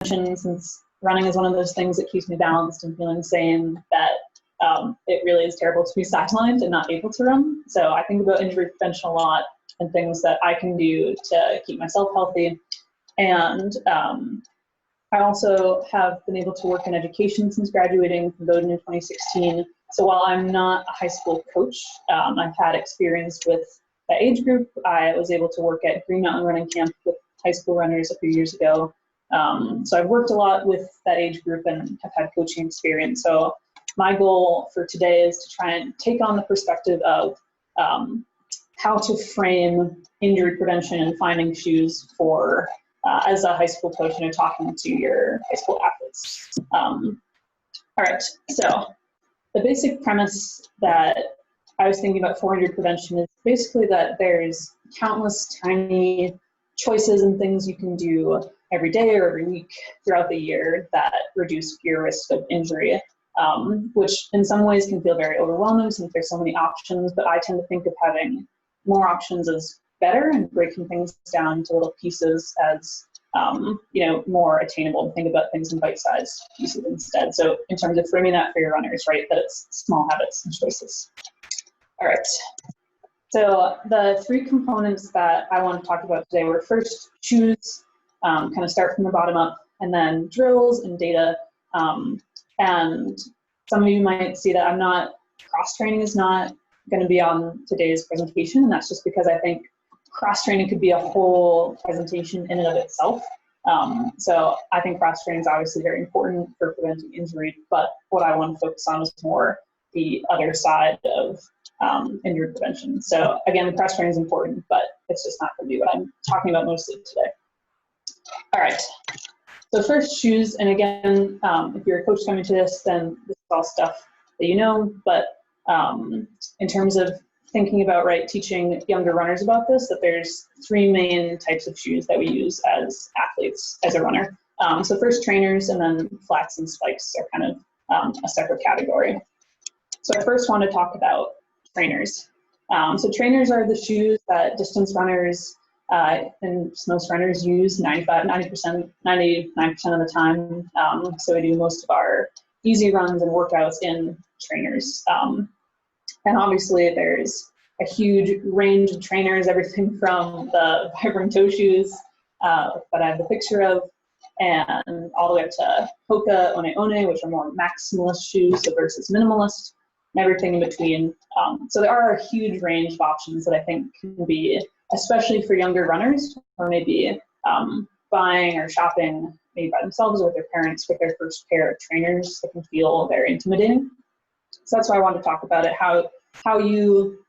since running is one of those things that keeps me balanced and feeling sane, that it really is terrible to be sidelined and not able to run. So I think about injury prevention a lot and things that I can do to keep myself healthy. And I also have been able to work in education since graduating from Bowdoin in 2016. So while I'm not a high school coach, I've had experience with that age group. I was able to work at Green Mountain Running Camp with high school runners a few years ago. So I've worked a lot with that age group and have had coaching experience. So my goal for today is to try and take on the perspective of how to frame injury prevention and finding shoes for as a high school coach, talking to your high school athletes. All right, so the basic premise that I was thinking about for injury prevention is basically that there's countless tiny choices and things you can do every day or every week throughout the year that reduce your risk of injury, which in some ways can feel very overwhelming since there's so many options, but I tend to think of having more options as better and breaking things down into little pieces as more attainable, and think about things in bite-sized pieces instead. So in terms of framing that for your runners, right, that it's small habits and choices. All right. So the three components that I want to talk about today were first shoes, kind of start from the bottom up, and then drills and data. And some of you might see that cross-training is not going to be on today's presentation, and that's just because I think cross-training could be a whole presentation in and of itself. So I think cross-training is obviously very important for preventing injury, but what I want to focus on is more the other side of injury prevention. So again, the cross-training is important, but it's just not going to be what I'm talking about mostly today. All right, so first, shoes, and again, if you're a coach coming to this, then this is all stuff that you know, but in terms of thinking about, teaching younger runners about this, that there's three main types of shoes that we use as athletes, as a runner. So first, trainers, and then flats and spikes are kind of a separate category. So I first want to talk about trainers. So trainers are the shoes that distance runners and most runners use 99% of the time. So we do most of our easy runs and workouts in trainers. And obviously there's a huge range of trainers, everything from the Vibram toe shoes that I have the picture of, and all the way up to Hoka, One One, which are more maximalist shoes versus minimalist, and everything in between. So there are a huge range of options that I think can be, especially for younger runners, or maybe buying or shopping maybe by themselves or with their parents with their first pair of trainers that can feel very intimidating. So that's why I wanted to talk about it, how you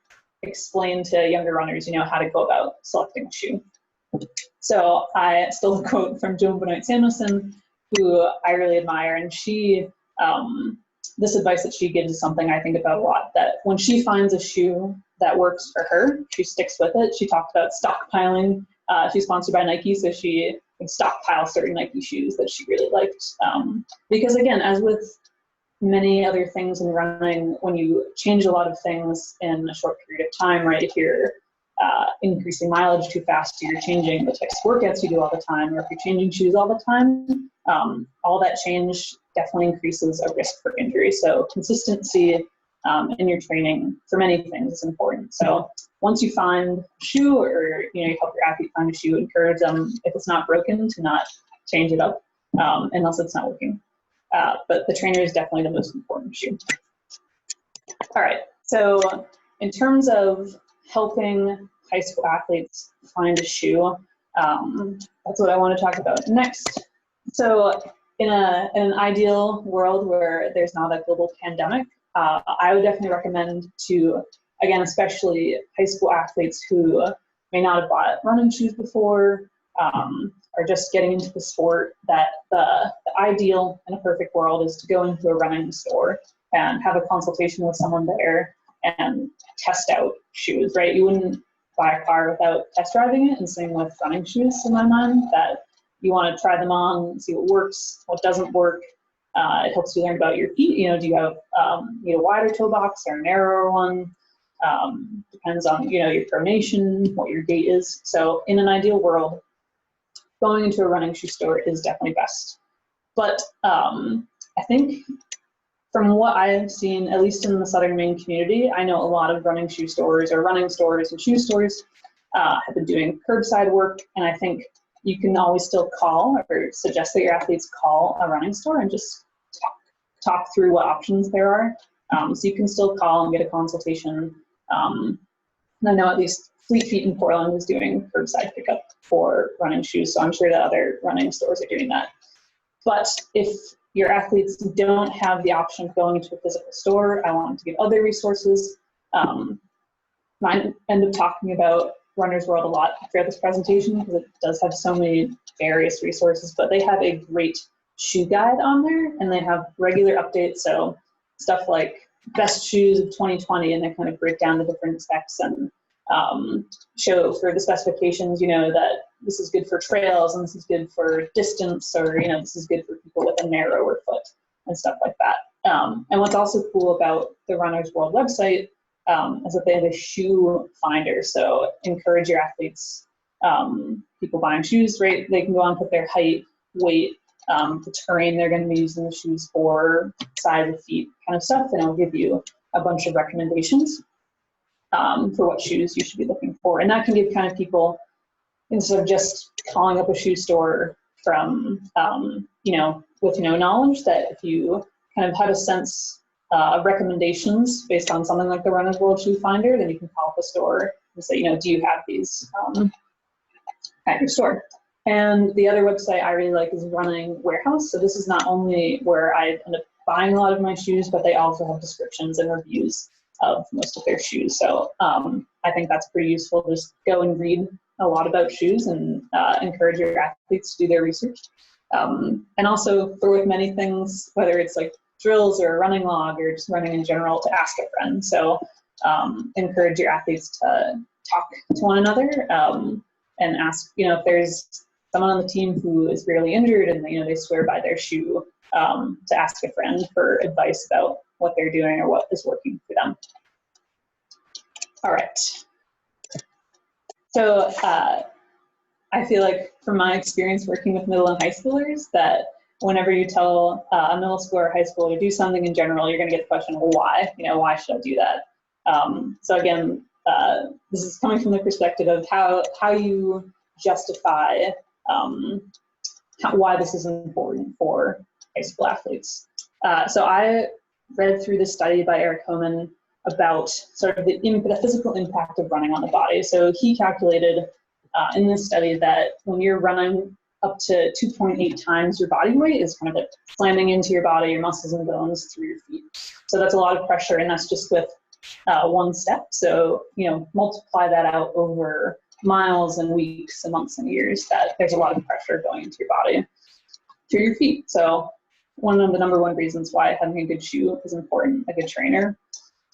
explain to younger runners, how to go about selecting a shoe. So I stole a quote from Joan Benoit Samuelson, who I really admire, and she, this advice that she gives is something I think about a lot, that when she finds a shoe that works for her, she sticks with it. She talked about stockpiling. She's sponsored by Nike, so she would stockpile certain Nike shoes that she really liked. Because again, as with many other things in running, when you change a lot of things in a short period of time, if you're increasing mileage too fast, you're changing the types of workouts you do all the time, or if you're changing shoes all the time, all that change definitely increases a risk for injury. So consistency in your training for many things is important. So once you find a shoe, or you help your athlete find a shoe, encourage them, if it's not broken, to not change it up unless it's not working. But the trainer is definitely the most important shoe. All right, so in terms of helping high school athletes find a shoe, that's what I want to talk about next. So in an ideal world where there's not a global pandemic, I would definitely recommend to, again, especially high school athletes who may not have bought running shoes before, or just getting into the sport, that the ideal in a perfect world is to go into a running store and have a consultation with someone there and test out shoes, You wouldn't buy a car without test driving it, and same with running shoes in my mind, that you want to try them on, see what works, what doesn't work. It helps you learn about your feet. Do you have a wider toe box or a narrower one? Depends on, your pronation, what your gait is. So in an ideal world, going into a running shoe store is definitely best. But I think from what I've seen, at least in the Southern Maine community, I know a lot of running shoe stores or running stores and shoe stores have been doing curbside work, and I think you can always still call or suggest that your athletes call a running store and just talk through what options there are. So you can still call and get a consultation. And I know at least Fleet Feet in Portland is doing curbside pickup for running shoes, so I'm sure that other running stores are doing that. But if your athletes don't have the option of going into a physical store, I want them to get other resources. I end up talking about Runner's World a lot throughout this presentation because it does have so many various resources, but they have a great shoe guide on there, and they have regular updates. So stuff like best shoes of 2020, and they kind of break down the different specs and show for the specifications, you know, that this is good for trails and this is good for distance, or, you know, this is good for people with a narrower foot and stuff like that. And what's also cool about the Runner's World website is that they have a shoe finder. So encourage your athletes, people buying shoes, right? They can go on and put their height, weight, the terrain they're going to be using the shoes for, size of feet, kind of stuff, and it'll give you a bunch of recommendations for what shoes you should be looking for. And that can give kind of people, instead of just calling up a shoe store from, you know, with no knowledge, that if you kind of have a sense of recommendations based on something like the Runner's World Shoe Finder, then you can call up a store and say, you know, do you have these at your store? And the other website I really like is Running Warehouse. So this is not only where I end up buying a lot of my shoes, but they also have descriptions and reviews of most of their shoes. So I think that's pretty useful. Just go and read a lot about shoes and encourage your athletes to do their research. And also for with many things, whether it's like drills or a running log or just running in general, to ask a friend. So encourage your athletes to talk to one another and ask, you know, if there's someone on the team who is really injured and, you know, they swear by their shoe, to ask a friend for advice about what they're doing or what is working for them. All right. So I feel like from my experience working with middle and high schoolers that whenever you tell a middle school or high school to do something in general, you're going to get the question, well, why? You know, why should I do that? So again, this is coming from the perspective of how you justify why this is important for high school athletes. So I read through this study by Eric Homan about sort of the physical impact of running on the body. So he calculated in this study that when you're running up to 2.8 times your body weight is kind of like slamming into your body, your muscles and bones through your feet. So that's a lot of pressure, and that's just with one step. So, you know, multiply that out over miles and weeks and months and years, that there's a lot of pressure going into your body through your feet. So one of the number one reasons why having a good shoe is important, a good trainer.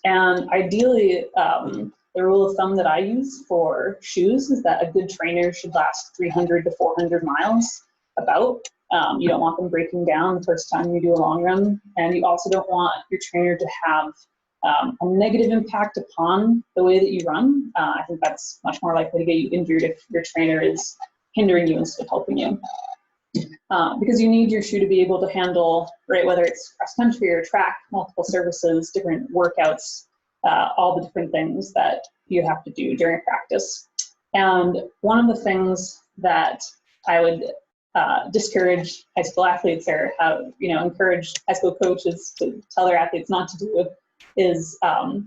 And ideally, the rule of thumb that I use for shoes is that a good trainer should last 300 to 400 miles about. You don't want them breaking down the first time you do a long run. And you also don't want your trainer to have a negative impact upon the way that you run. I think that's much more likely to get you injured if your trainer is hindering you instead of helping you. Because you need your shoe to be able to handle, right, whether it's cross country or track, multiple services, different workouts, all the different things that you have to do during practice. And one of the things that I would discourage high school athletes, or encourage high school coaches to tell their athletes not to do, is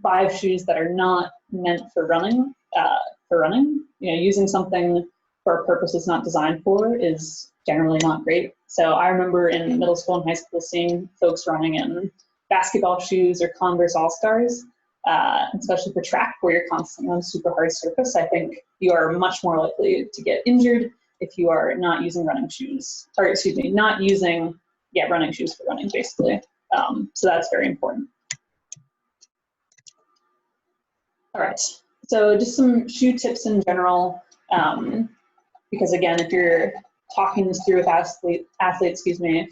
buy shoes that are not meant for running. You know, using something for a purpose it's not designed for is generally not great. So I remember in middle school and high school seeing folks running in basketball shoes or Converse All-Stars, especially for track where you're constantly on a super hard surface. I think you are much more likely to get injured if you are not using running shoes, or excuse me, not using running shoes for running, basically. So that's very important. All right, so just some shoe tips in general, because again, if you're talking this through with athletes,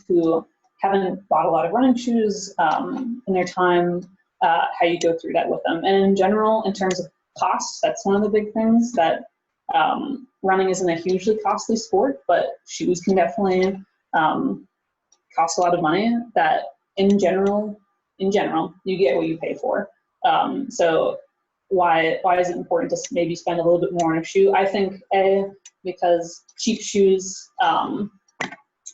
who haven't bought a lot of running shoes in their time, how you go through that with them. And in general, in terms of costs, that's one of the big things, that running isn't a hugely costly sport, but shoes can definitely cost a lot of money, that in general, you get what you pay for. So why is it important to maybe spend a little bit more on a shoe? I think because cheap shoes are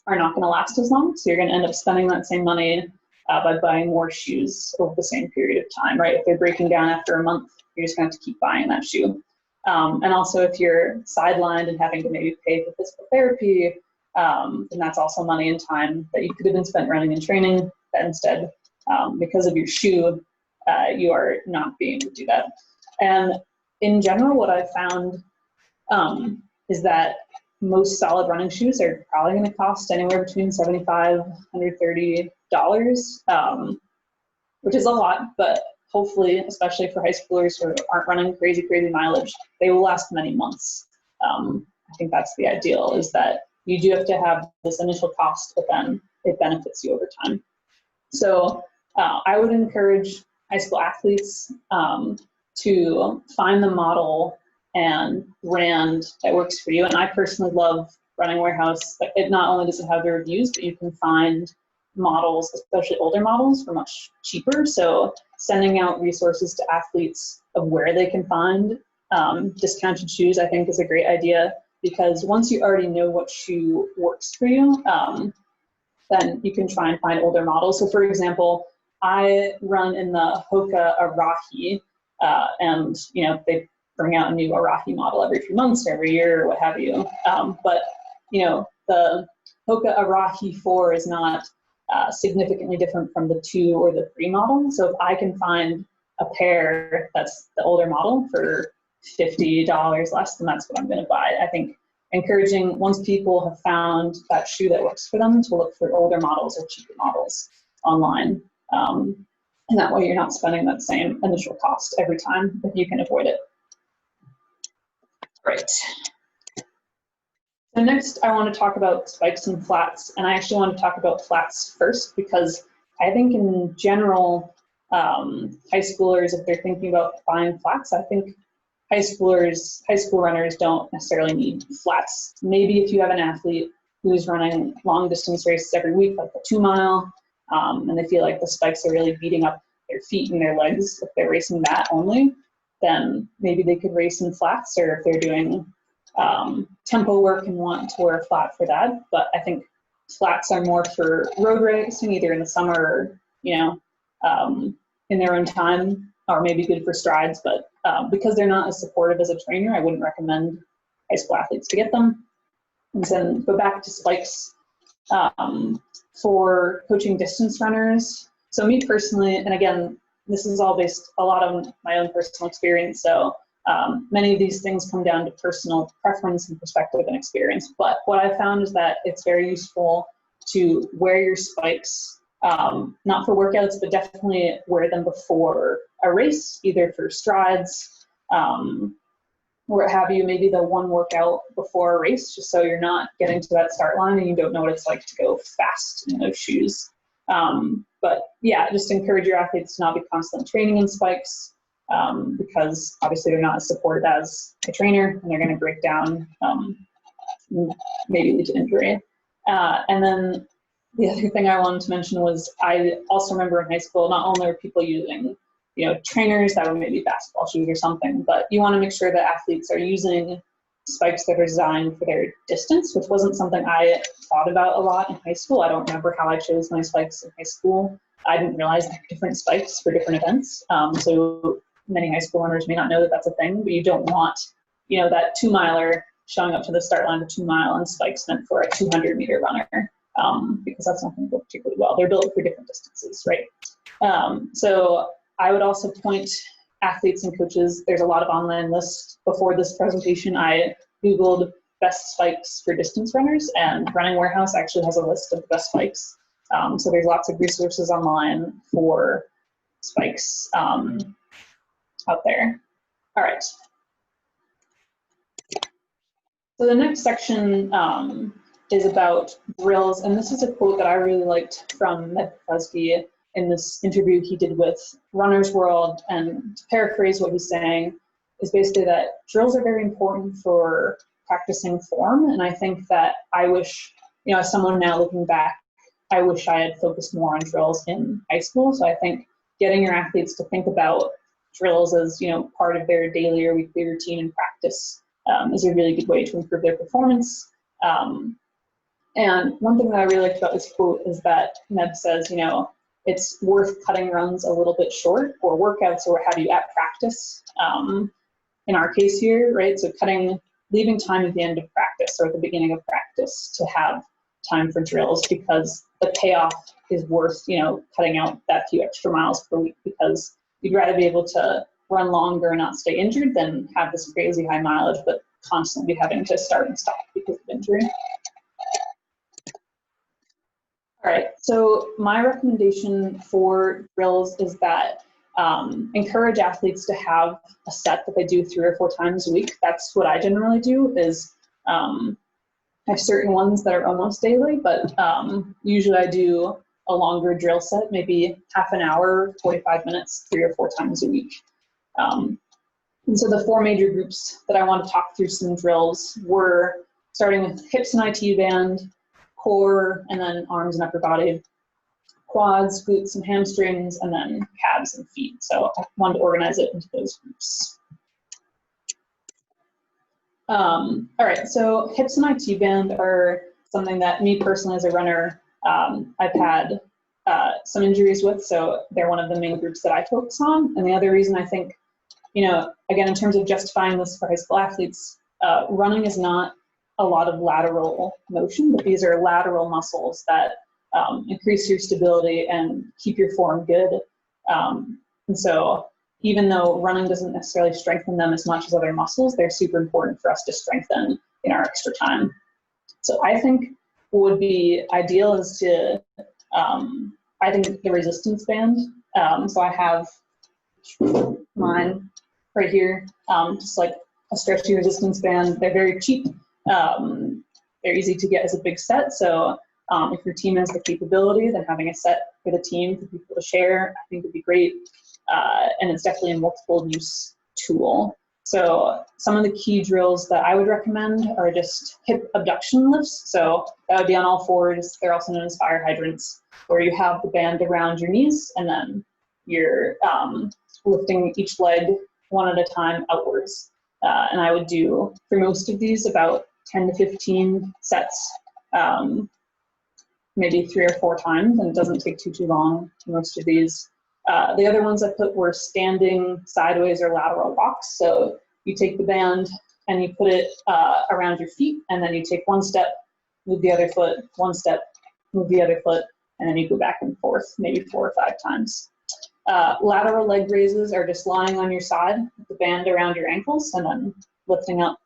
not going to last as long, so you're going to end up spending that same money by buying more shoes over the same period of time, right? If they're breaking down after a month, you're just going to have to keep buying that shoe. And also, if you're sidelined and having to maybe pay for physical therapy, then that's also money and time that you could have been spent running and training, that instead, because of your shoe, you are not being able to do that. And in general, what I've found is that most solid running shoes are probably going to cost anywhere between $75 and $130, which is a lot, but hopefully, especially for high schoolers who aren't running crazy mileage, they will last many months. I think that's the ideal, is that you do have to have this initial cost, but then it benefits you over time. So I would encourage high school athletes to find the model and brand that works for you. And I personally love Running Warehouse. It not only does it have the reviews, but you can find models, especially older models, for much cheaper. So sending out resources to athletes of where they can find discounted shoes, I think, is a great idea, because once you already know what shoe works for you, then you can try and find older models. So for example, I run in the Hoka Arahi, and they bring out a new Arahi model every few months, every year, or what have you. But the Hoka Arahi 4 is not significantly different from the 2 or the 3 model. So if I can find a pair that's the older model for $50 less, then that's what I'm going to buy. I think encouraging, once people have found that shoe that works for them, to look for older models or cheaper models online. And that way you're not spending that same initial cost every time if you can avoid it. Right. So next I want to talk about spikes and flats, and I actually want to talk about flats first, because I think in general, high schoolers, if they're thinking about buying flats, I think high school runners don't necessarily need flats. Maybe if you have an athlete who's running long distance races every week, like a 2-mile, and they feel like the spikes are really beating up their feet and their legs, if they're racing that only, then maybe they could race in flats, or if they're doing tempo work and want to wear a flat for that. But I think flats are more for road racing, either in the summer or, in their own time, or maybe good for strides. But because they're not as supportive as a trainer, I wouldn't recommend high school athletes to get them. And then go back to spikes for coaching distance runners. So me personally, and again, this is all based a lot on my own personal experience. So many of these things come down to personal preference and perspective and experience. But what I've found is that it's very useful to wear your spikes, not for workouts, but definitely wear them before a race, either for strides, or what have you, maybe the one workout before a race, just so you're not getting to that start line and you don't know what it's like to go fast in those shoes. But yeah, just encourage your athletes to not be constantly training in spikes, because obviously they're not as supported as a trainer, and they're going to break down, maybe lead to injury. And then the other thing I wanted to mention was, I also remember in high school, not only were people using, trainers that were maybe basketball shoes or something, but you want to make sure that athletes are using spikes that are designed for their distance, which wasn't something I thought about a lot in high school. I don't remember how I chose my spikes in high school. I didn't realize there were different spikes for different events. So many high school runners may not know that that's a thing, but you don't want, that 2-miler showing up to the start line of 2-mile and spikes meant for a 200-meter runner, because that's not going to go particularly well. They're built for different distances, right? So I would also point athletes and coaches, there's a lot of online lists. Before this presentation, I Googled best spikes for distance runners, and Running Warehouse actually has a list of the best spikes. So there's lots of resources online for spikes out there. All right. So the next section is about drills, and this is a quote that I really liked from Med Presby in this interview he did with Runner's World. And to paraphrase what he's saying is basically that drills are very important for practicing form. And I think that I wish, as someone now looking back, I wish I had focused more on drills in high school. So I think getting your athletes to think about drills as, you know, part of their daily or weekly routine and practice is a really good way to improve their performance. And one thing that I really liked about this quote is that Neb says, you know, it's worth cutting runs a little bit short, or workouts or what have you at practice. In our case here, right? So leaving time at the end of practice or at the beginning of practice to have time for drills, because the payoff is worth, you know, cutting out that few extra miles per week, because you'd rather be able to run longer and not stay injured than have this crazy high mileage, but constantly having to start and stop because of injury. All right, so my recommendation for drills is that encourage athletes to have a set that they do 3 or 4 times a week. That's what I generally do, is I have certain ones that are almost daily, but usually I do a longer drill set, maybe half an hour, 45 minutes, 3 or 4 times a week. And so the 4 major groups that I want to talk through some drills were starting with hips and IT band, core, and then arms and upper body, quads, glutes, and hamstrings, and then calves and feet. So I wanted to organize it into those groups. All right, so hips and IT band are something that me personally as a runner, I've had some injuries with, so they're one of the main groups that I focus on. And the other reason I think, you know, again, in terms of justifying this for high school athletes, running is not a lot of lateral motion, but these are lateral muscles that increase your stability and keep your form good. And so even though running doesn't necessarily strengthen them as much as other muscles, they're super important for us to strengthen in our extra time. So I think what would be ideal is to, I think the resistance band. So I have mine right here, just like a stretchy resistance band. They're very cheap. They're easy to get as a big set. So if your team has the capability, then having a set for the team for people to share, I think would be great. And it's definitely a multiple use tool. So some of the key drills that I would recommend are just hip abduction lifts. So that would be on all fours. They're also known as fire hydrants, where you have the band around your knees and then you're lifting each leg one at a time outwards. And I would do, for most of these, about 10 to 15 sets, maybe 3 or 4 times, and it doesn't take too long for most of these. The other ones I put were standing sideways or lateral walks. So you take the band and you put it around your feet, and then you take one step, move the other foot, one step, move the other foot, and then you go back and forth, maybe 4 or 5 times. Lateral leg raises are just lying on your side with the band around your ankles and then lifting up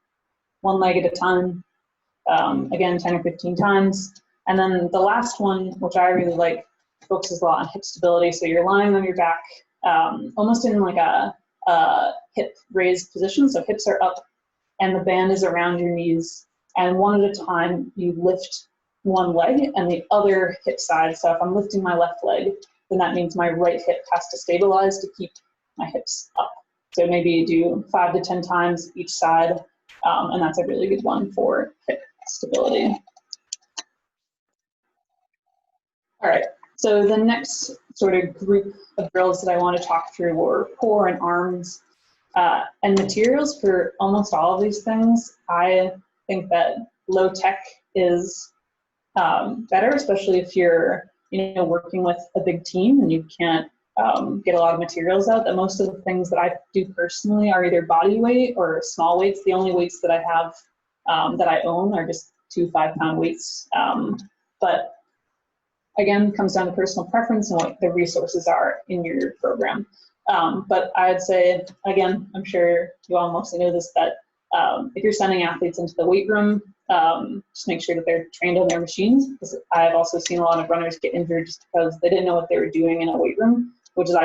one leg at a time, again, 10 or 15 times. And then the last one, which I really like, focuses a lot on hip stability. So you're lying on your back, almost in like a hip raised position. So hips are up and the band is around your knees. And one at a time, you lift one leg and the other hip side. So if I'm lifting my left leg, then that means my right hip has to stabilize to keep my hips up. So maybe you do 5 to 10 times each side, and that's a really good one for hip stability. All right, so the next sort of group of drills that I want to talk through were core and arms. And materials for almost all of these things, I think that low tech is better, especially if you're working with a big team and you can't get a lot of materials out. That most of the things that I do personally are either body weight or small weights. The only weights that I have that I own are just 2 5-pound weights. But again, it comes down to personal preference and what the resources are in your program. But I'd say, again, I'm sure you all mostly know this, that if you're sending athletes into the weight room, just make sure that they're trained on their machines, because I've also seen a lot of runners get injured just because they didn't know what they were doing in a weight room, which is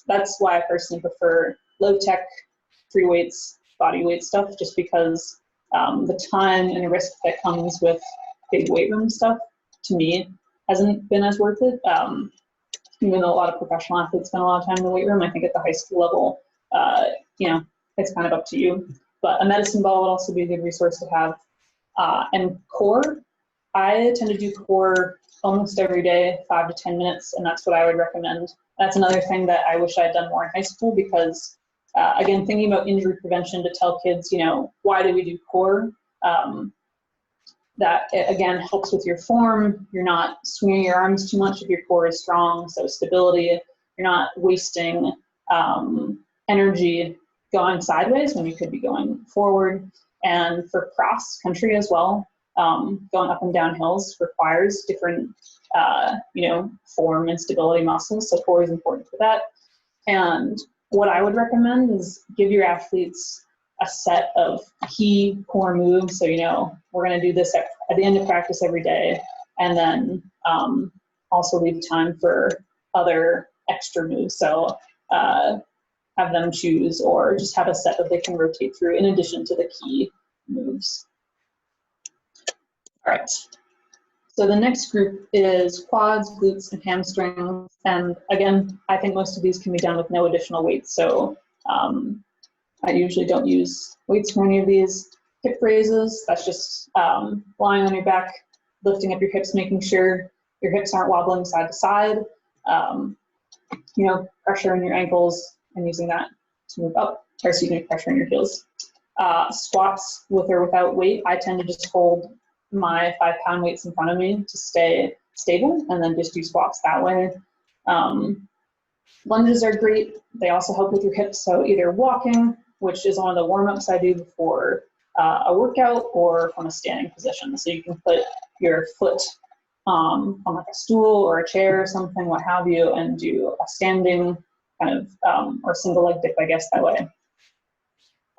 that's why I personally prefer low tech, free weights, body weight stuff, just because the time and the risk that comes with big weight room stuff, to me, hasn't been as worth it. Even though a lot of professional athletes spend a lot of time in the weight room, I think at the high school level, it's kind of up to you. But a medicine ball would also be a good resource to have. And core, I tend to do core almost every day, 5 to 10 minutes, and that's what I would recommend. That's another thing that I wish I had done more in high school because, again, thinking about injury prevention to tell kids, why do we do core? That, again, helps with your form. You're not swinging your arms too much if your core is strong, so stability. You're not wasting energy going sideways when you could be going forward. And for cross country as well, going up and down hills requires different, form and stability muscles. So core is important for that. And what I would recommend is give your athletes a set of key core moves. So, we're going to do this at the end of practice every day. And then also leave time for other extra moves. So have them choose or just have a set that they can rotate through in addition to the key moves. All right. So the next group is quads, glutes, and hamstrings. And again, I think most of these can be done with no additional weights. So I usually don't use weights for any of these. Hip raises, that's just lying on your back, lifting up your hips, making sure your hips aren't wobbling side to side. Pressure in your ankles and using that to move up, or pressure in your heels. Squats with or without weight, I tend to just hold my 5-pound weights in front of me to stay stable and then just do squats that way. Lunges are great. They also help with your hips. So either walking, which is one of the warm-ups I do before a workout, or from a standing position. So you can put your foot on like a stool or a chair or something, what have you, and do a standing kind of, or single leg dip, I guess, that way.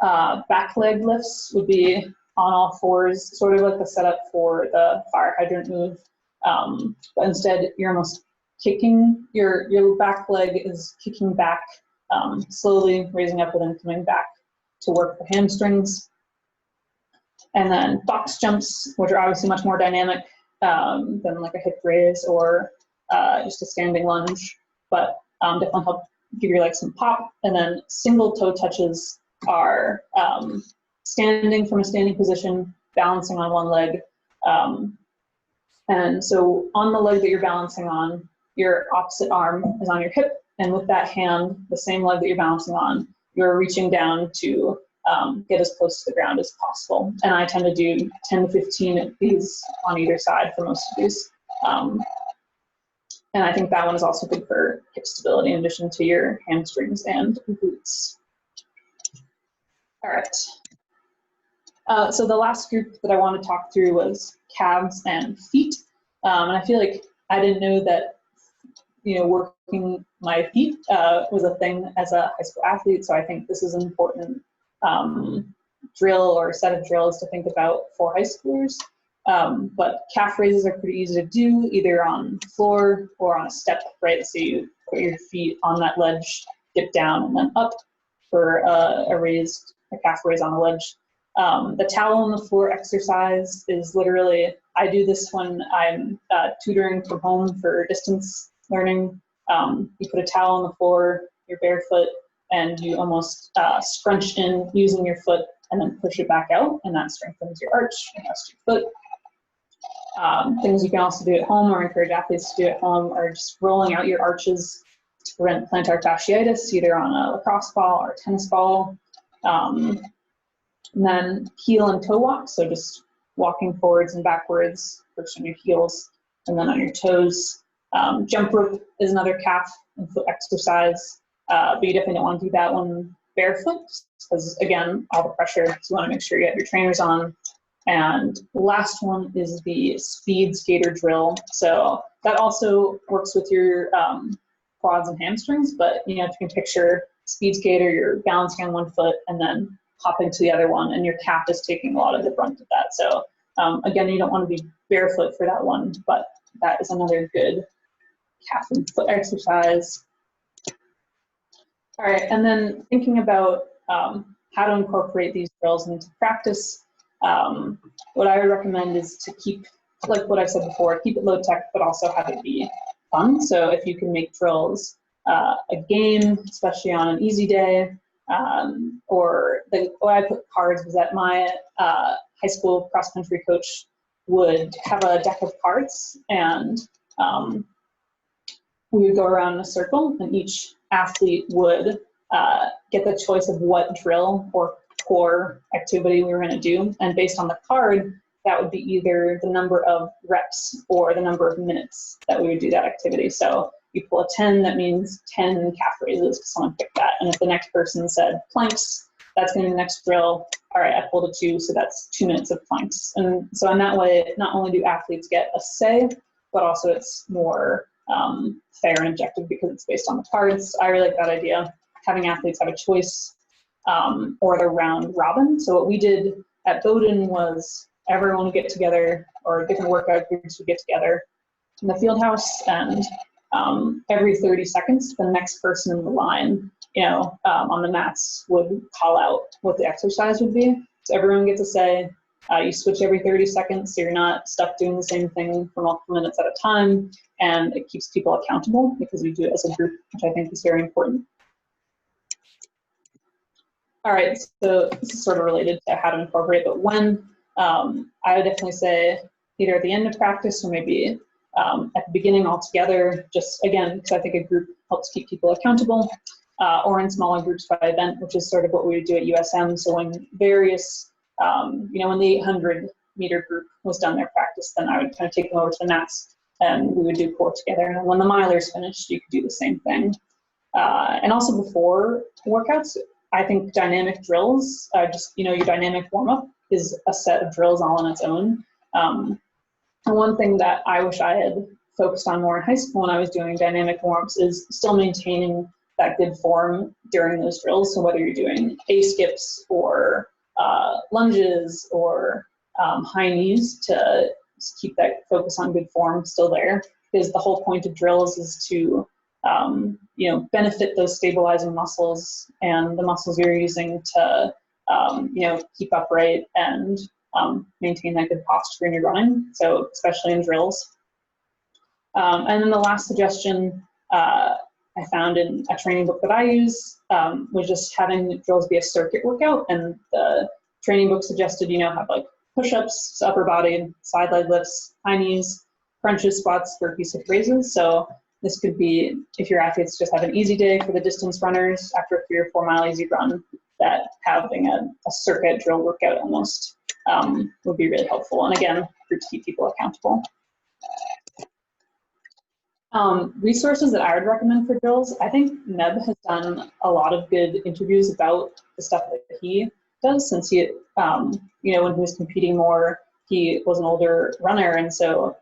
Back leg lifts would be on all fours, sort of like the setup for the fire hydrant move. But instead, you're almost kicking, your back leg is kicking back, slowly raising up and then coming back to work the hamstrings. And then box jumps, which are obviously much more dynamic than like a hip raise or just a standing lunge, but definitely help give your legs some pop. And then single toe touches are standing from a standing position, balancing on one leg. And so on the leg that you're balancing on, your opposite arm is on your hip, and with that hand, the same leg that you're balancing on, you're reaching down to get as close to the ground as possible. And I tend to do 10 to 15 of these on either side for most of these. And I think that one is also good for hip stability in addition to your hamstrings and glutes. All right. So the last group that I want to talk through was calves and feet. And I feel like I didn't know that, working my feet was a thing as a high school athlete. So I think this is an important drill or set of drills to think about for high schoolers. But calf raises are pretty easy to do, either on floor or on a step, right? So you put your feet on that ledge, dip down, and then up for a calf raise on a ledge. The towel on the floor exercise is literally, I do this when I'm tutoring from home for distance learning. You put a towel on the floor, you're barefoot, and you almost scrunch in using your foot and then push it back out, and that strengthens your arch and rest your foot. Things you can also do at home or encourage athletes to do at home are just rolling out your arches to prevent plantar fasciitis, either on a lacrosse ball or a tennis ball. And then heel and toe walk, so just walking forwards and backwards, first on your heels and then on your toes. Jump rope is another calf and foot exercise, but you definitely don't want to do that one barefoot because, again, all the pressure, so you want to make sure you have your trainers on. And the last one is the speed skater drill. So that also works with your quads and hamstrings, but if you can picture speed skater, you're balancing on one foot and then hopping to the other one, and your calf is taking a lot of the brunt of that. So again, you don't want to be barefoot for that one, but that is another good calf and foot exercise. All right, and then thinking about how to incorporate these drills into practice, what I would recommend is to keep, like what I said before, keep it low tech, but also have it be fun. So if you can make drills a game, especially on an easy day, or the way I put cards was that my high school cross country coach would have a deck of cards, and we would go around in a circle, and each athlete would get the choice of what drill or core activity we were going to do. And based on the card, that would be either the number of reps or the number of minutes that we would do that activity. So you pull a 10, that means 10 calf raises, because someone picked that. And if the next person said planks, that's going to be the next drill. All right, I pulled a 2, so that's 2 minutes of planks. And so in that way, not only do athletes get a say, but also it's more fair and objective because it's based on the cards. I really like that idea, having athletes have a choice, or the round robin. So what we did at Bowdoin was everyone would get together, or different workout groups would get together in the field house, and every 30 seconds, the next person in the line, on the mats would call out what the exercise would be. So everyone gets a say. You switch every 30 seconds, so you're not stuck doing the same thing for multiple minutes at a time, and it keeps people accountable because we do it as a group, which I think is very important. All right, so this is sort of related to how to incorporate, but when, I would definitely say either at the end of practice or maybe at the beginning altogether, just again, because I think a group helps keep people accountable, or in smaller groups by event, which is sort of what we would do at USM. So when various, when the 800-meter group was done their practice, then I would kind of take them over to the mats and we would do core together. And when the milers finished, you could do the same thing. And also before workouts, I think dynamic drills, your dynamic warm-up is a set of drills all on its own. And one thing that I wish I had focused on more in high school when I was doing dynamic warm-ups is still maintaining that good form during those drills. So whether you're doing A skips or lunges or high knees, to keep that focus on good form still there, because the whole point of drills is to benefit those stabilizing muscles and the muscles you're using to keep upright and maintain that good posture when you're running, so especially in drills. And then the last suggestion I found in a training book that I use was just having drills be a circuit workout, and the training book suggested, have like push-ups, upper body, side leg lifts, high knees, crunches, squats, burpees, hip raises. So this could be, if your athletes just have an easy day for the distance runners after a 3 or 4 mile easy run, that having a circuit drill workout almost would be really helpful. And again, to keep people accountable. Resources that I would recommend for drills, I think Neb has done a lot of good interviews about the stuff that he does, since he, when he was competing more, he was an older runner, and so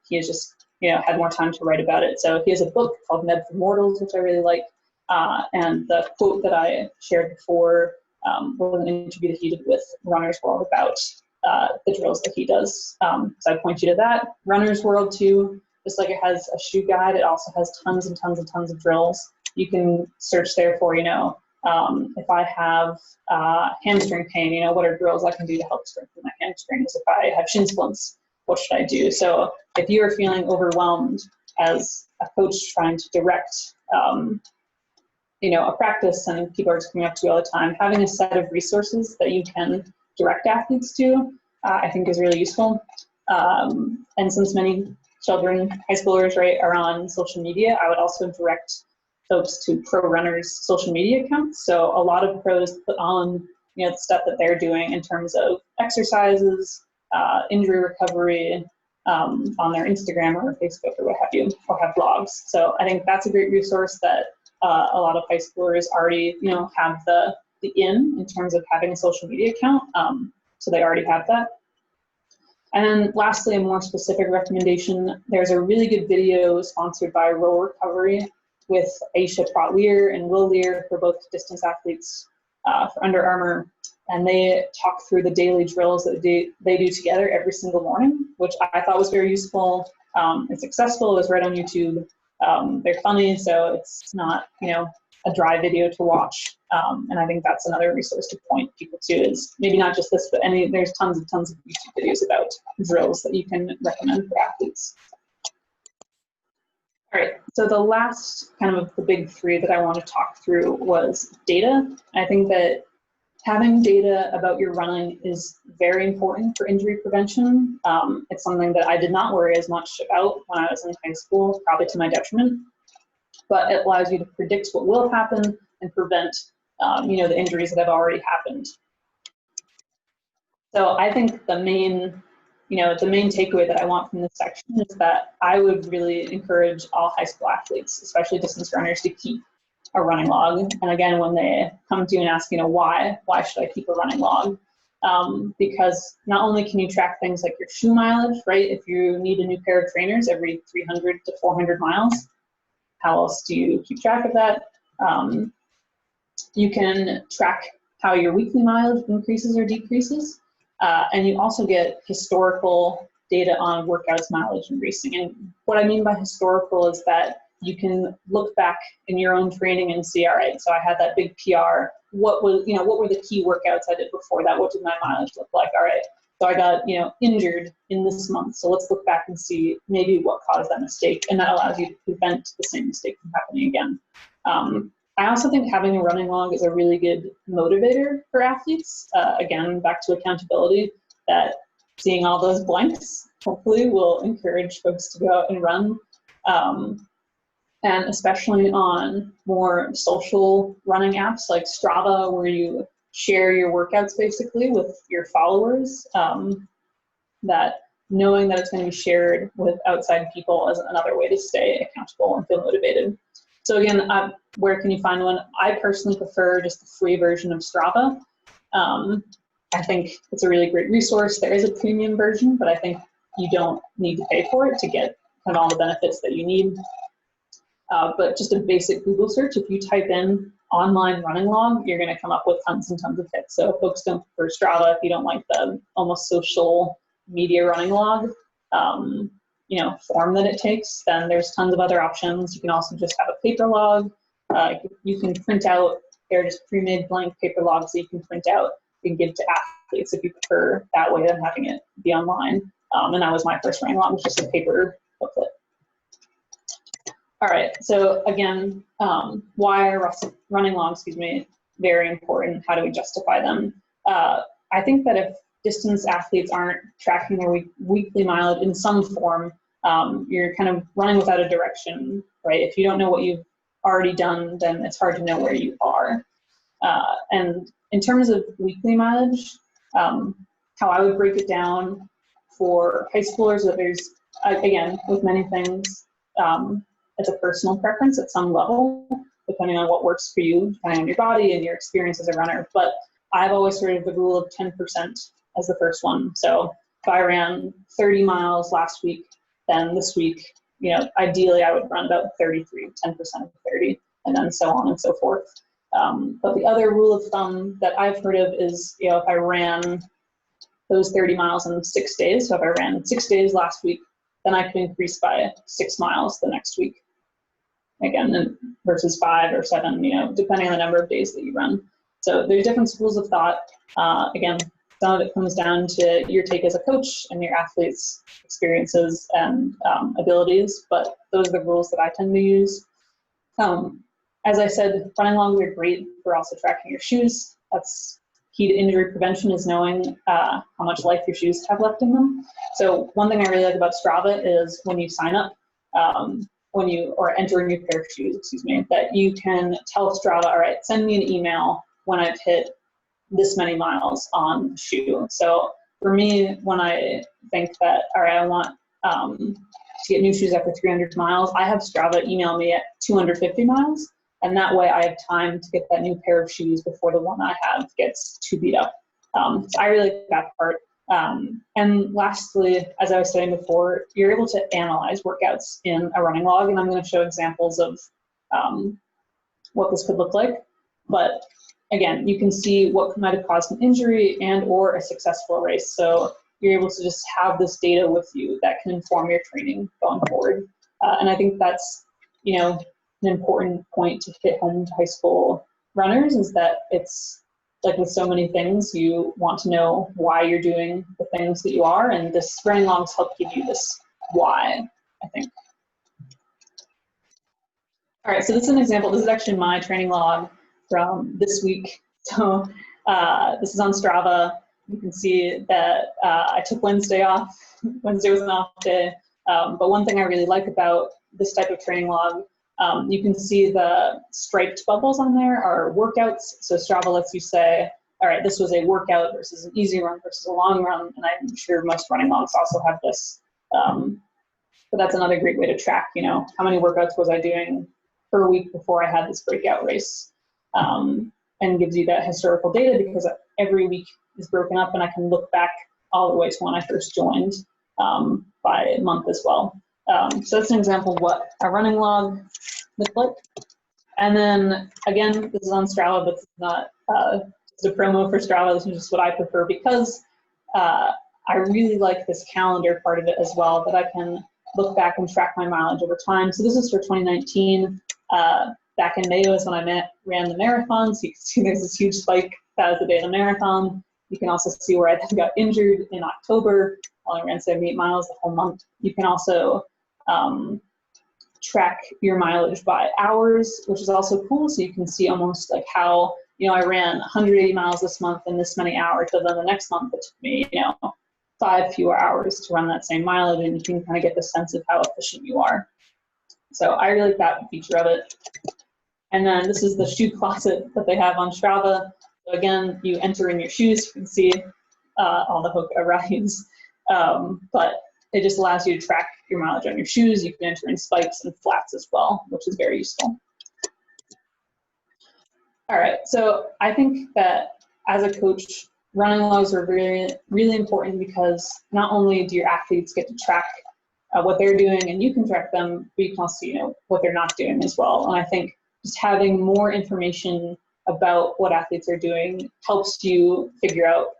he has just, had more time to write about it. So he has a book called Neb for Mortals, which I really like, and the quote that I shared before was an interview that he did with Runner's World about the drills that he does. So I point you to that. Runner's World too, just like it has a shoe guide, it also has tons and tons and tons of drills. You can search there for, if I have hamstring pain, what are drills I can do to help strengthen my hamstrings? If I have shin splints, what should I do? So if you are feeling overwhelmed as a coach trying to direct, a practice, and people are just coming up to you all the time, having a set of resources that you can direct athletes to, I think is really useful. And since many children, high schoolers, right, are on social media, I would also direct folks to pro runners' social media accounts. So a lot of pros put on, the stuff that they're doing in terms of exercises, injury recovery, on their Instagram or Facebook or what have you, or have blogs. So I think that's a great resource that a lot of high schoolers already, have the in terms of having a social media account. So they already have that. And then lastly, a more specific recommendation, there's a really good video sponsored by Roll Recovery with Aisha Trott-Lear and Will Lear, for both distance athletes for Under Armour. And they talk through the daily drills that they do together every single morning, which I thought was very useful. It's accessible, it was right on YouTube. They're funny, so it's not, a dry video to watch. And I think that's another resource to point people to, is maybe not just this, but there's tons and tons of YouTube videos about drills that you can recommend for athletes. All right, so the last kind of the big 3 that I want to talk through was data. I think that Having data about your running is very important for injury prevention. It's something that I did not worry as much about when I was in high school, probably to my detriment, but it allows you to predict what will happen and prevent the injuries that have already happened. So I think the main takeaway that I want from this section is that I would really encourage all high school athletes, especially distance runners, to keep a running log. And again, when they come to you and ask, why should I keep a running log? Because not only can you track things like your shoe mileage, right? If you need a new pair of trainers every 300 to 400 miles, how else do you keep track of that? You can track how your weekly mileage increases or decreases. And you also get historical data on workouts, mileage, and racing. And what I mean by historical is that you can look back in your own training and see, all right, so I had that big PR. What were the key workouts I did before that? What did my mileage look like? All right, so I got, injured in this month. So let's look back and see maybe what caused that mistake. And that allows you to prevent the same mistake from happening again. I also think having a running log is a really good motivator for athletes. Again, back to accountability, that seeing all those blanks hopefully will encourage folks to go out and run. And especially on more social running apps like Strava, where you share your workouts basically with your followers, that knowing that it's going to be shared with outside people is another way to stay accountable and feel motivated. So again, where can you find one? I personally prefer just the free version of Strava. I think it's a really great resource. There is a premium version, but I think you don't need to pay for it to get kind of all the benefits that you need. But just a basic Google search, if you type in online running log, you're going to come up with tons and tons of hits. So if folks don't prefer Strava, if you don't like the almost social media running log, form that it takes, then there's tons of other options. You can also just have a paper log. You can print out, they're just pre-made blank paper logs that you can print out and give to athletes if you prefer that way than having it be online. And that was my first running log, was just a paper booklet. All right, so again, why are running logs, very important? How do we justify them? I think that if distance athletes aren't tracking their weekly mileage in some form, you're kind of running without a direction, right? If you don't know what you've already done, then it's hard to know where you are. And in terms of weekly mileage, how I would break it down for high schoolers, that there's, again, with many things, it's a personal preference at some level, depending on what works for you, depending on your body and your experience as a runner. But I've always heard of the rule of 10% as the first one. So if I ran 30 miles last week, then this week, ideally I would run about 33, 10% of 30, and then so on and so forth. But the other rule of thumb that I've heard of is, if I ran those 30 miles in 6 days, so if I ran 6 days last week, then I could increase by 6 miles the next week. Again, versus 5 or 7, depending on the number of days that you run. So there's different schools of thought. Again, some of it comes down to your take as a coach and your athletes' experiences and abilities, but those are the rules that I tend to use. As I said, running logs are great for also tracking your shoes. That's key to injury prevention, is knowing how much life your shoes have left in them. So one thing I really like about Strava is when you sign up, or enter a new pair of shoes, that you can tell Strava, all right, send me an email when I've hit this many miles on the shoe. So for me, when I think that, all right, I want to get new shoes after 300 miles, I have Strava email me at 250 miles. And that way I have time to get that new pair of shoes before the one I have gets too beat up. So I really like that part. And lastly, as I was saying before, you're able to analyze workouts in a running log, and I'm going to show examples of what this could look like. But again, you can see what might have caused an injury and or a successful race. So you're able to just have this data with you that can inform your training going forward. And I think that's, an important point to hit home to high school runners, is that it's like with so many things, you want to know why you're doing the things that you are, and this running logs help give you this why, I think. All right, so this is an example. This is actually my training log from this week. So This is on Strava. You can see that I took Wednesday off. Wednesday was an off day. But one thing I really like about this type of training log, you can see the striped bubbles on there are workouts. So Strava lets you say, all right, this was a workout versus an easy run versus a long run. And I'm sure most running logs also have this. But that's another great way to track, how many workouts was I doing per week before I had this breakout race. And gives you that historical data because every week is broken up and I can look back all the way to when I first joined by month as well. So that's an example of what a running log looks like. And then again, this is on Strava, but it's not just a promo for Strava. This is just what I prefer because I really like this calendar part of it as well, that I can look back and track my mileage over time. So this is for 2019. Back in May was when I ran the marathon, so you can see there's this huge spike. That was the day of the marathon. You can also see where I then got injured in October while I ran 78 miles the whole month. You can also track your mileage by hours, which is also cool. So you can see almost like how, I ran 180 miles this month in this many hours, but then the next month it took me, 5 fewer hours to run that same mileage, and you can kind of get the sense of how efficient you are. So I really like that feature of it. And then this is the shoe closet that they have on Strava. So again, you enter in your shoes. You can see all the Hoka rides. But it just allows you to track your mileage on your shoes. You can enter in spikes and flats as well, which is very useful. All right, so I think that as a coach, running logs are really, really important because not only do your athletes get to track what they're doing and you can track them, but you can also see what they're not doing as well. And I think just having more information about what athletes are doing helps you figure out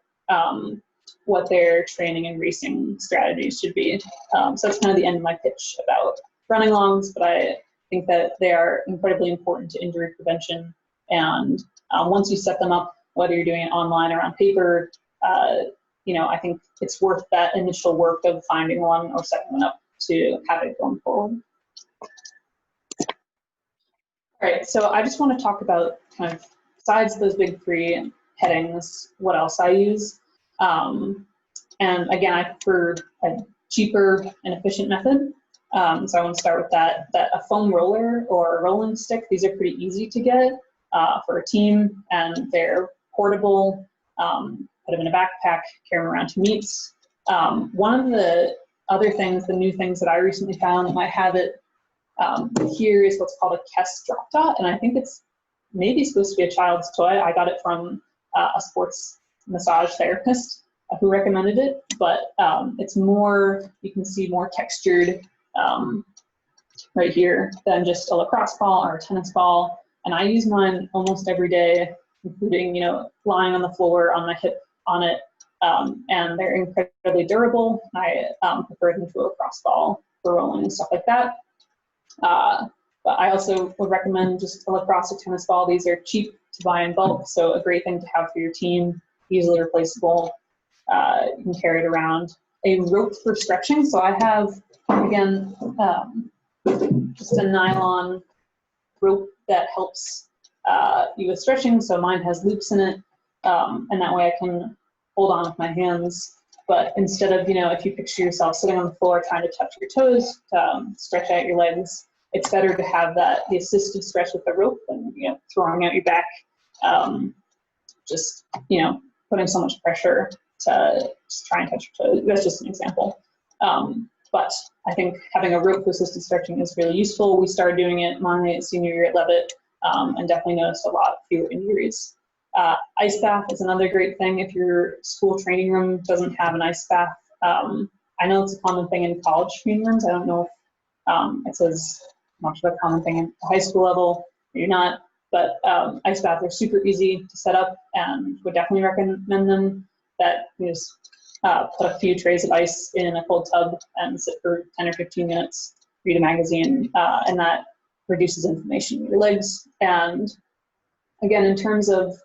what their training and racing strategies should be. So that's kind of the end of my pitch about running logs, but I think that they are incredibly important to injury prevention. And once you set them up, whether you're doing it online or on paper, I think it's worth that initial work of finding one or setting one up to have it going forward. All right, so I just want to talk about kind of, besides those big 3 headings, what else I use. And again, I prefer a cheaper and efficient method. So I want to start with that a foam roller or a rolling stick, these are pretty easy to get for a team, and they're portable. Put them in a backpack, carry them around to meets. One of the other things, the new things that I recently found that might have it here is what's called a Kess drop dot, and I think it's maybe supposed to be a child's toy. I got it from a sports massage therapist who recommended it, but it's more, you can see more textured right here than just a lacrosse ball or a tennis ball. And I use mine almost every day, including, lying on the floor on my hip on it. And they're incredibly durable. I prefer them to a lacrosse ball for rolling and stuff like that. But I also would recommend just a lacrosse or tennis ball. These are cheap to buy in bulk, so a great thing to have for your team, easily replaceable. You can carry it around. A rope for stretching. So I have, again, just a nylon rope that helps you with stretching. So mine has loops in it, and that way I can hold on with my hands. But instead of, if you picture yourself sitting on the floor trying to touch your toes, stretch out your legs, it's better to have the assisted stretch with the rope than, throwing out your back, just, putting so much pressure to just try and touch your toes. That's just an example. But I think having a rope for assisted stretching is really useful. We started doing it my senior year at Levitt, and definitely noticed a lot fewer injuries. Ice bath is another great thing if your school training room doesn't have an ice bath. I know it's a common thing in college training rooms. I don't know if it's as much of a common thing at the high school level. Maybe not, but ice baths are super easy to set up, and would definitely recommend them. That you just put a few trays of ice in a cold tub and sit for 10 or 15 minutes, read a magazine, and that reduces inflammation in your legs. And again, in terms of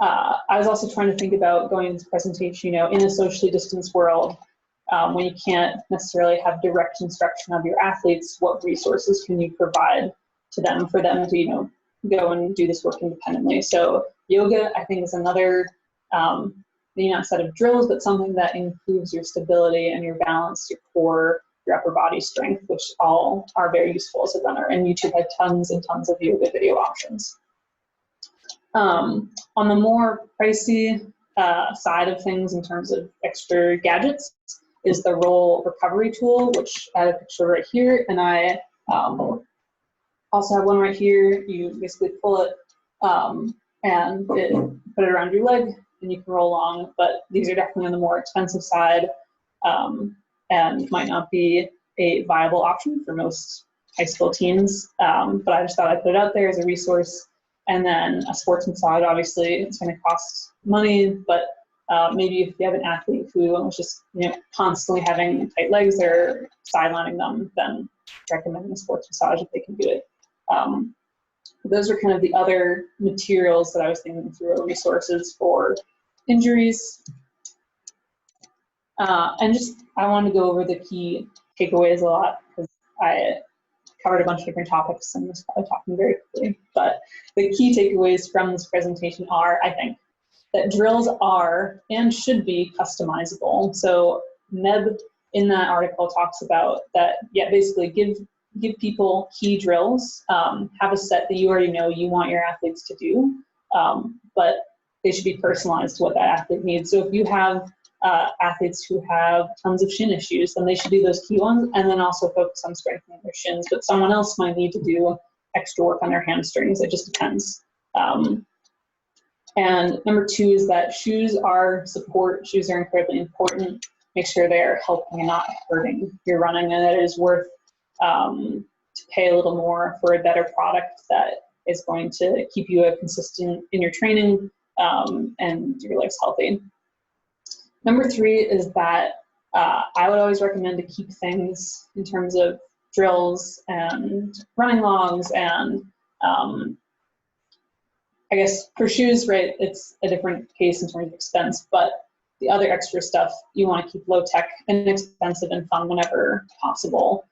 I was also trying to think about going into this presentation, in a socially distanced world, when you can't necessarily have direct instruction of your athletes, what resources can you provide to them for them to, go and do this work independently? So Yoga, I think, is another, maybe not set of drills, but something that improves your stability and your balance, your core, your upper body strength, which all are very useful as a runner. And YouTube had tons and tons of yoga video options. On the more pricey side of things in terms of extra gadgets is the roll recovery tool, which I have a picture right here. And I also have one right here. You basically pull it and put it around your leg and you can roll along, but these are definitely on the more expensive side and might not be a viable option for most high school teens. But I just thought I'd put it out there as a resource. And then a sports massage, obviously, it's going to cost money, but maybe if you have an athlete who was just constantly having tight legs or sidelining them, then recommending a sports massage if they can do it. Those are kind of the other materials that I was thinking through, resources for injuries. And just, I want to go over the key takeaways a lot because I covered a bunch of different topics and was probably talking very quickly. But the key takeaways from this presentation are, I think, that drills are and should be customizable. So Neb in that article talks about that, yeah, basically give people key drills, have a set that you already know you want your athletes to do, but they should be personalized to what that athlete needs. So if you have athletes who have tons of shin issues, then they should do those key ones and then also focus on strengthening their shins, but someone else might need to do extra work on their hamstrings. It just depends. And number two is that shoes are support. Shoes are incredibly important. Make sure they're helping and not hurting your running, and it is worth to pay a little more for a better product that is going to keep you consistent in your training and your legs healthy. Number three is that I would always recommend to keep things in terms of drills and running logs and I guess for shoes, right, it's a different case in terms of expense, but the other extra stuff you want to keep low tech, inexpensive, and fun whenever possible.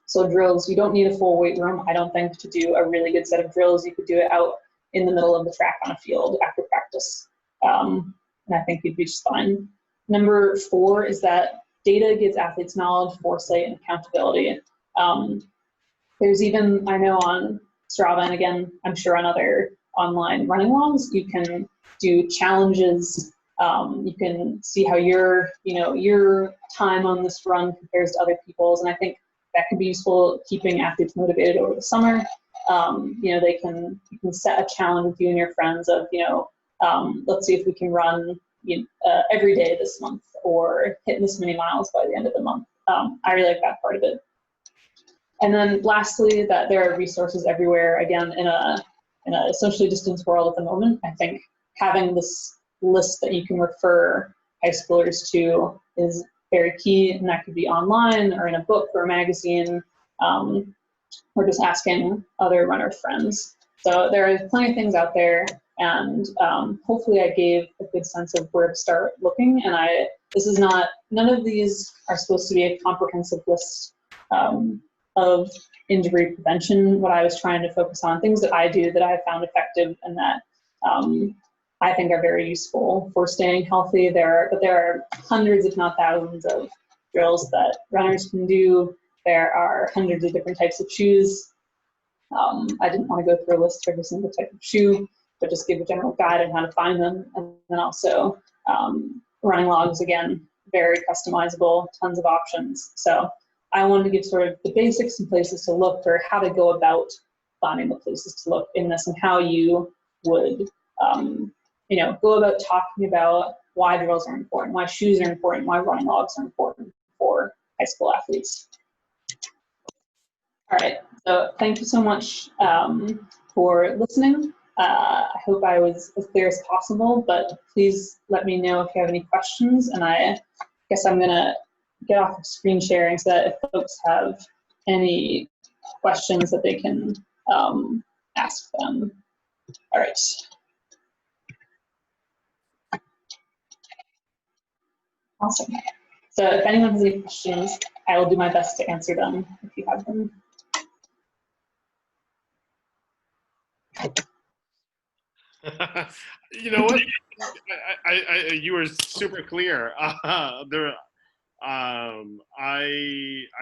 So drills, you don't need a full weight room, I don't think, to do a really good set of drills. You could do it out in the middle of the track on a field after practice. And I think you'd be just fine. Number four is that data gives athletes knowledge, foresight, and accountability. There's even, I know on Strava, and again, I'm sure on other online running logs, you can do challenges. You can see how your time on this run compares to other people's, and I think that could be useful keeping athletes motivated over the summer. You can set a challenge with you and your friends of, let's see if we can run every day this month or hit this many miles by the end of the month. I really like that part of it. And then lastly, that there are resources everywhere. Again, in a socially distanced world at the moment, I think having this list that you can refer high schoolers to is very key, and that could be online or in a book or a magazine, or just asking other runner friends. So there are plenty of things out there, and hopefully I gave a good sense of where to start looking. And none of these are supposed to be a comprehensive list of injury prevention. What I was trying to focus on, things that I do that I found effective and that I think are very useful for staying healthy. But there are hundreds, if not thousands, of drills that runners can do. There are hundreds of different types of shoes. I didn't want to go through a list of every single type of shoe, but just give a general guide on how to find them. And then also running logs, again, very customizable, tons of options. So I wanted to give sort of the basics and places to look for how to go about finding the places to look in this and how you would, go about talking about why drills are important, why shoes are important, why running logs are important for high school athletes. All right, so thank you so much for listening. I hope I was as clear as possible, but please let me know if you have any questions, and I guess I'm gonna get off of screen sharing so that if folks have any questions that they can ask them. All right. Awesome. So if anyone has any questions, I will do my best to answer them if you have them. You know what? You were super clear. I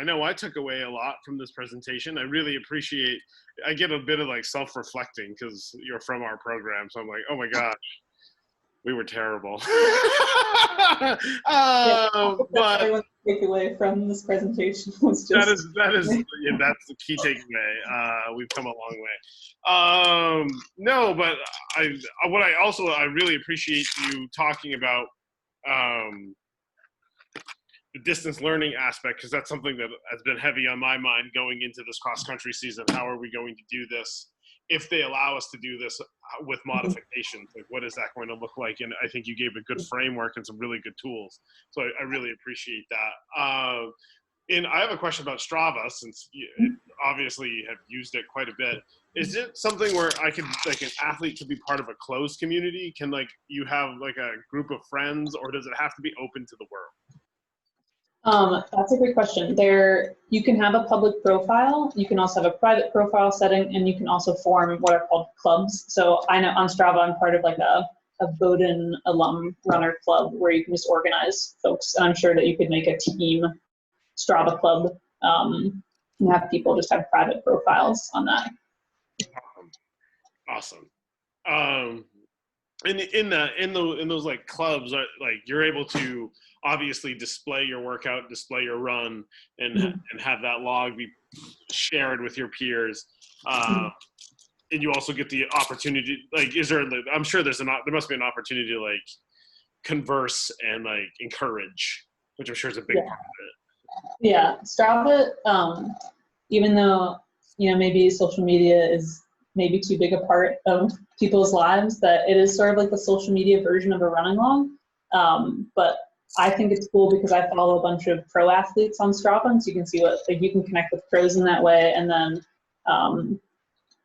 know I took away a lot from this presentation. I really appreciate. I get a bit of like self-reflecting because you're from our program, so I'm like, oh my god, we were terrible. Yeah, But everyone's takeaway from this presentation was that just is yeah, that's the key takeaway. We've come a long way. No, but I really appreciate you talking about the distance learning aspect, because that's something that has been heavy on my mind going into this cross country season. How are we going to do this if they allow us to do this with modifications? Like, what is that going to look like? And I think you gave a good framework and some really good tools. So I really appreciate that. And I have a question about Strava, since you obviously have used it quite a bit. Is it something where I could, like, an athlete could be part of a closed community? Can, like, you have like a group of friends, or does it have to be open to the world? That's a great question. You can have a public profile, you can also have a private profile setting, and you can also form what are called clubs. So I know on Strava, I'm part of like a Bowdoin alum runner club where you can just organize folks. And I'm sure that you could make a team Strava club and have people just have private profiles on that. Awesome. In those like clubs, like, you're able to obviously display your workout, display your run, and have that log be shared with your peers. And you also get the opportunity, like, I'm sure there must be an opportunity to like converse and like encourage, which I'm sure is a big part of it. Yeah, Strava, even though, maybe social media is maybe too big a part of people's lives, that it is sort of like the social media version of a running log. But I think it's cool because I follow a bunch of pro athletes on Strava, and so you can see you can connect with pros in that way. And then,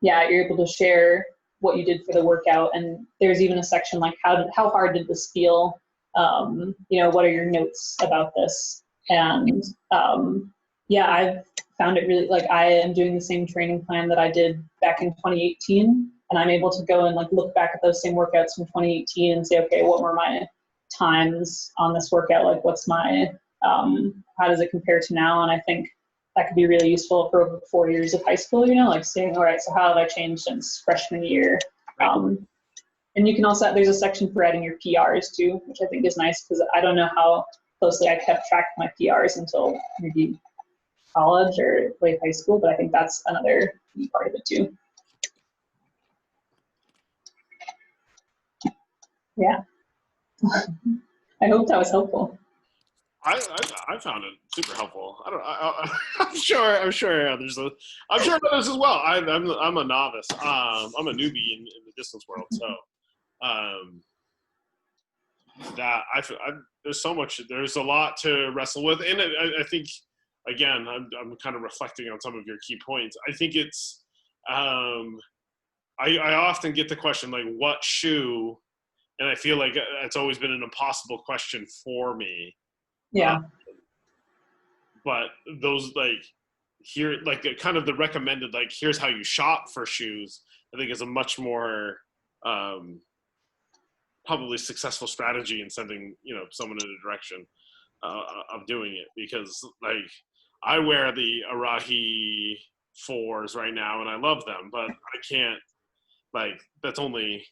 you're able to share what you did for the workout. And there's even a section like how hard did this feel? What are your notes about this? And I've found it really, like, I am doing the same training plan that I did back in 2018, and I'm able to go and like look back at those same workouts from 2018 and say, okay, what were my times on this workout? Like, what's my, how does it compare to now? And I think that could be really useful for over 4 years of high school, like saying, all right, so how have I changed since freshman year? And you can also, there's a section for adding your PRs too, which I think is nice, because I don't know how closely I kept track of my PRs until maybe college or late high school, but I think that's another part of it too. Yeah. I hope that was helpful. I found it super helpful. I'm sure others as well. I'm a novice. I'm a newbie in the distance world, so there's a lot to wrestle with, and I think, again, I'm kind of reflecting on some of your key points. I think it's I often get the question, like, what shoe, and I feel like it's always been an impossible question for me. Yeah. But those, like, here, like, kind of the recommended, like, here's how you shop for shoes, I think is a much more probably successful strategy in sending, someone in a direction of doing it. Because, like, I wear the Arahi 4s right now and I love them, but I can't, like, that's only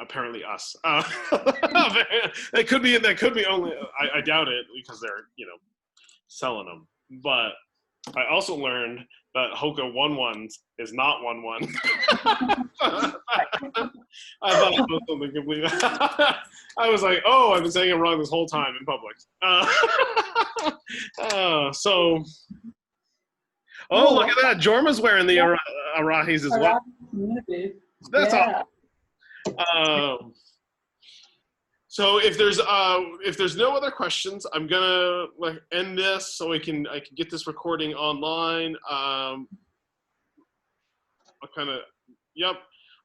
apparently us. That could be only, I doubt it, because they're, selling them. But I also learned that Hoka 1-1s is not 1-1. I thought it was something completely. I was like, oh, I've been saying it wrong this whole time in public. Look at that. Jorma's wearing the Arahis as well. That's awesome. So if there's no other questions, I'm gonna end this so I can get this recording online. Yep.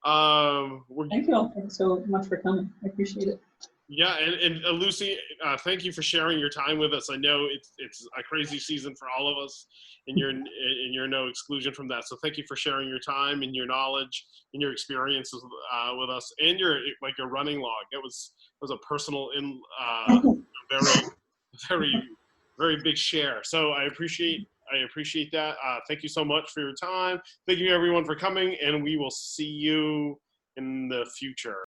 Thank you all so much for coming. I appreciate it. Yeah, and Lucy, thank you for sharing your time with us. I know it's a crazy season for all of us, and you're no exclusion from that. So thank you for sharing your time and your knowledge and your experiences with us, and your running log. It was a personal very very very big share. So I appreciate that. Thank you so much for your time. Thank you everyone for coming, and we will see you in the future.